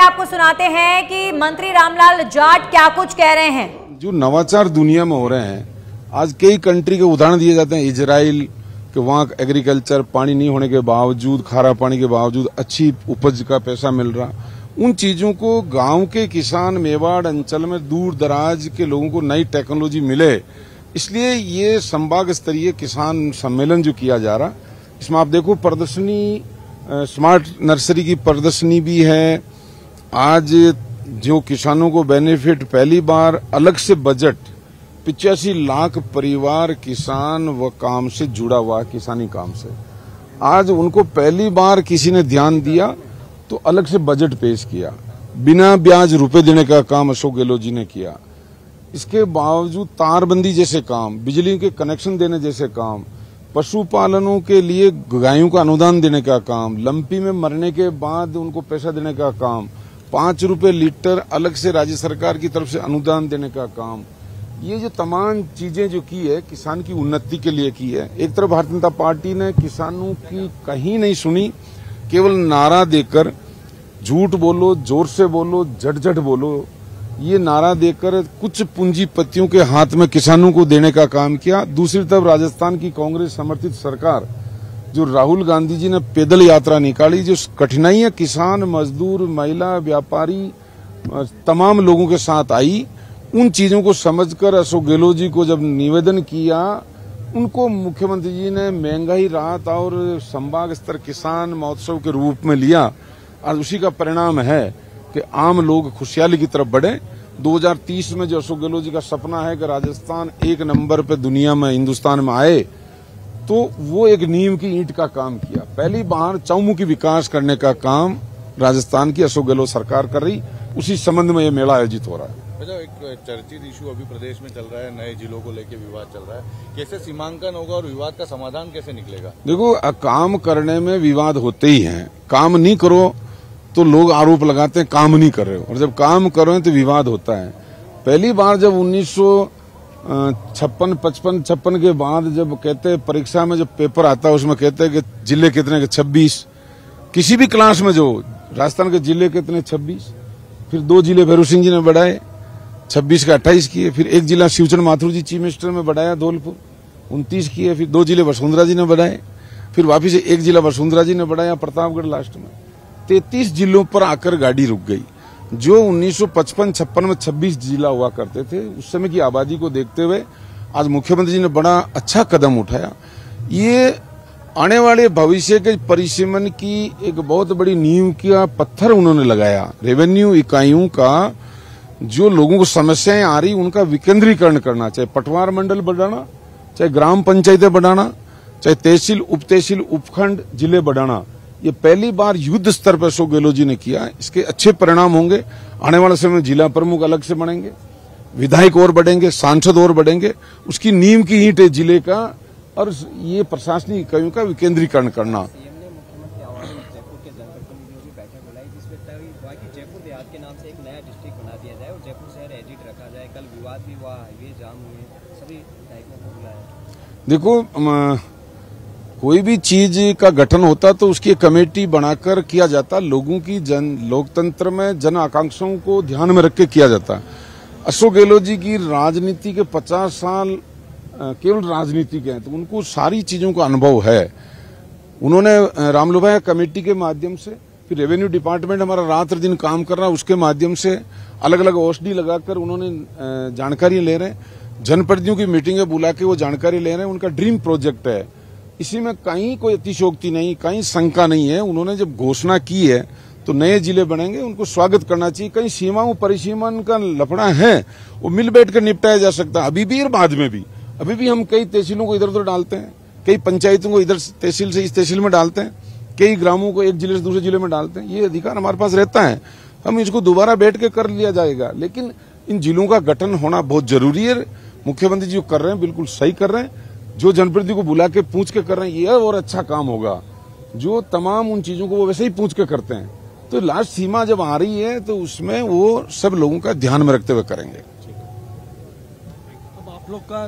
आपको सुनाते हैं कि मंत्री रामलाल जाट क्या कुछ कह रहे हैं। जो नवाचार दुनिया में हो रहे हैं, आज कई कंट्री के उदाहरण दिए जाते हैं। इजराइल के वहाँ एग्रीकल्चर पानी नहीं होने के बावजूद, खारा पानी के बावजूद अच्छी उपज का पैसा मिल रहा। उन चीजों को गांव के किसान, मेवाड़ अंचल में दूर दराज के लोगों को नई टेक्नोलॉजी मिले, इसलिए ये संभाग स्तरीय किसान सम्मेलन जो किया जा रहा, इसमें आप देखो प्रदर्शनी, स्मार्ट नर्सरी की प्रदर्शनी भी है। आज जो किसानों को बेनिफिट, पहली बार अलग से बजट, 85 लाख परिवार किसान व काम से जुड़ा हुआ, किसानी काम से, आज उनको पहली बार किसी ने ध्यान दिया तो अलग से बजट पेश किया। बिना ब्याज रुपए देने का काम अशोक गहलोत जी ने किया। इसके बावजूद तारबंदी जैसे काम, बिजली के कनेक्शन देने जैसे काम, पशुपालनों के लिए गायों का अनुदान देने का काम, लंपी में मरने के बाद उनको पैसा देने का काम, 5 रुपए लीटर अलग से राज्य सरकार की तरफ से अनुदान देने का काम, ये जो तमाम चीजें जो की है किसान की उन्नति के लिए की है। एक तरफ भारतीय जनता पार्टी ने किसानों की कहीं नहीं सुनी, केवल नारा देकर, झूठ बोलो, जोर से बोलो, झट बोलो, ये नारा देकर कुछ पूंजीपतियों के हाथ में किसानों को देने का काम किया। दूसरी तरफ राजस्थान की कांग्रेस समर्थित सरकार, जो राहुल गांधी जी ने पैदल यात्रा निकाली, जो कठिनाइयां किसान, मजदूर, महिला, व्यापारी, तमाम लोगों के साथ आई, उन चीजों को समझकर अशोक गहलोत जी को जब निवेदन किया, उनको मुख्यमंत्री जी ने महंगाई राहत और संभाग स्तर किसान महोत्सव के रूप में लिया। और उसी का परिणाम है कि आम लोग खुशहाली की तरफ बढ़े। 2030 में जो अशोक गहलोत जी का सपना है कि राजस्थान 1 नंबर पे दुनिया में, हिंदुस्तान में आए, तो वो एक नींव की ईंट का काम किया। पहली बार चौमुखी विकास करने का काम राजस्थान की अशोक गहलोत सरकार कर रही, उसी संबंध में ये मेला आयोजित हो रहा है। एक चर्चित इशू अभी प्रदेश में चल रहा है, नए जिलों को लेकर विवाद चल रहा है, कैसे सीमांकन होगा और विवाद का समाधान कैसे निकलेगा? देखो, काम करने में विवाद होते ही हैं। काम नहीं करो तो लोग आरोप लगाते हैं काम नहीं कर रहे हो, और जब काम करो तो विवाद होता है। पहली बार जब 1956 के बाद जब कहते हैं परीक्षा में जब पेपर आता है, उसमें कहते हैं कि जिले कितने के 26, किसी भी क्लास में जो राजस्थान के जिले कितने 26, फिर 2 जिले भैरू सिंह जी ने बढ़ाए, 26 का 28 किए, फिर 1 जिला शिवचंद माथुर जी चीफ मिनिस्टर में बढ़ाया, धौलपुर 29 किए, फिर 2 जिले वसुंधरा जी ने बढ़ाए, फिर वापिस 1 जिला वसुंधरा जी ने बढ़ाया, प्रतापगढ़ लास्ट में। 33 जिलों पर आकर गाड़ी रुक गई। जो 1955-56 में 26 जिला हुआ करते थे, उस समय की आबादी को देखते हुए आज मुख्यमंत्री जी ने बड़ा अच्छा कदम उठाया। ये आने वाले भविष्य के परिसीमन की एक बहुत बड़ी नींव का पत्थर उन्होंने लगाया। रेवेन्यू इकाइयों का जो लोगों को समस्याएं आ रही, उनका विकेंद्रीकरण करना, चाहे पटवार मंडल बढ़ाना, चाहे ग्राम पंचायतें बढ़ाना, चाहे तहसील, उप तहसील, उपखंड, जिले बढ़ाना, ये पहली बार युद्ध स्तर पर अशोक गहलोत जी ने किया। इसके अच्छे परिणाम होंगे। आने वाले समय में जिला प्रमुख अलग से बढ़ेंगे, विधायक और बढ़ेंगे, सांसद और बढ़ेंगे। उसकी नींव की ईंट है जिले का, और ये प्रशासनिक इकाइयों का विकेंद्रीकरण करना। देखो, कोई भी चीज का गठन होता तो उसकी कमेटी बनाकर किया जाता, लोगों की लोकतंत्र में जन आकांक्षाओं को ध्यान में रख के किया जाता। अशोक गहलोत जी की राजनीति के 50 साल केवल राजनीति के हैं, तो उनको सारी चीजों का अनुभव है। उन्होंने रामलोभाया कमेटी के माध्यम से, फिर रेवेन्यू डिपार्टमेंट हमारा रात दिन काम कर रहा है, उसके माध्यम से अलग अलग औषधि लगाकर उन्होंने जानकारी ले रहे हैं। जनप्रतिनिधियों की मीटिंगें बुला के वो जानकारी ले रहे हैं। उनका ड्रीम प्रोजेक्ट है, इसी में कहीं कोई अतिशयोक्ति नहीं, कहीं शंका नहीं है। उन्होंने जब घोषणा की है तो नए जिले बनेंगे, उनको स्वागत करना चाहिए। कहीं सीमाओं परिसीमन का लफड़ा है, वो मिल बैठ कर निपटाया जा सकता है, अभी भी और बाद में भी। अभी भी हम कई तहसीलों को इधर उधर डालते हैं, कई पंचायतों को इधर तहसील से इस तहसील में डालते हैं, कई ग्रामों को एक जिले से दूसरे जिले में डालते हैं। ये अधिकार हमारे पास रहता है, हम इसको दोबारा बैठ के कर लिया जाएगा। लेकिन इन जिलों का गठन होना बहुत जरूरी है। मुख्यमंत्री जी जो कर रहे हैं बिल्कुल सही कर रहे हैं। जो जनप्रतिनिधि को बुला के पूछ के कर रहे हैं, ये और अच्छा काम होगा। जो तमाम उन चीजों को वो वैसे ही पूछ के करते हैं, तो लास्ट सीमा जब आ रही है तो उसमें वो सब लोगों का ध्यान में रखते हुए करेंगे। अब आप लोग का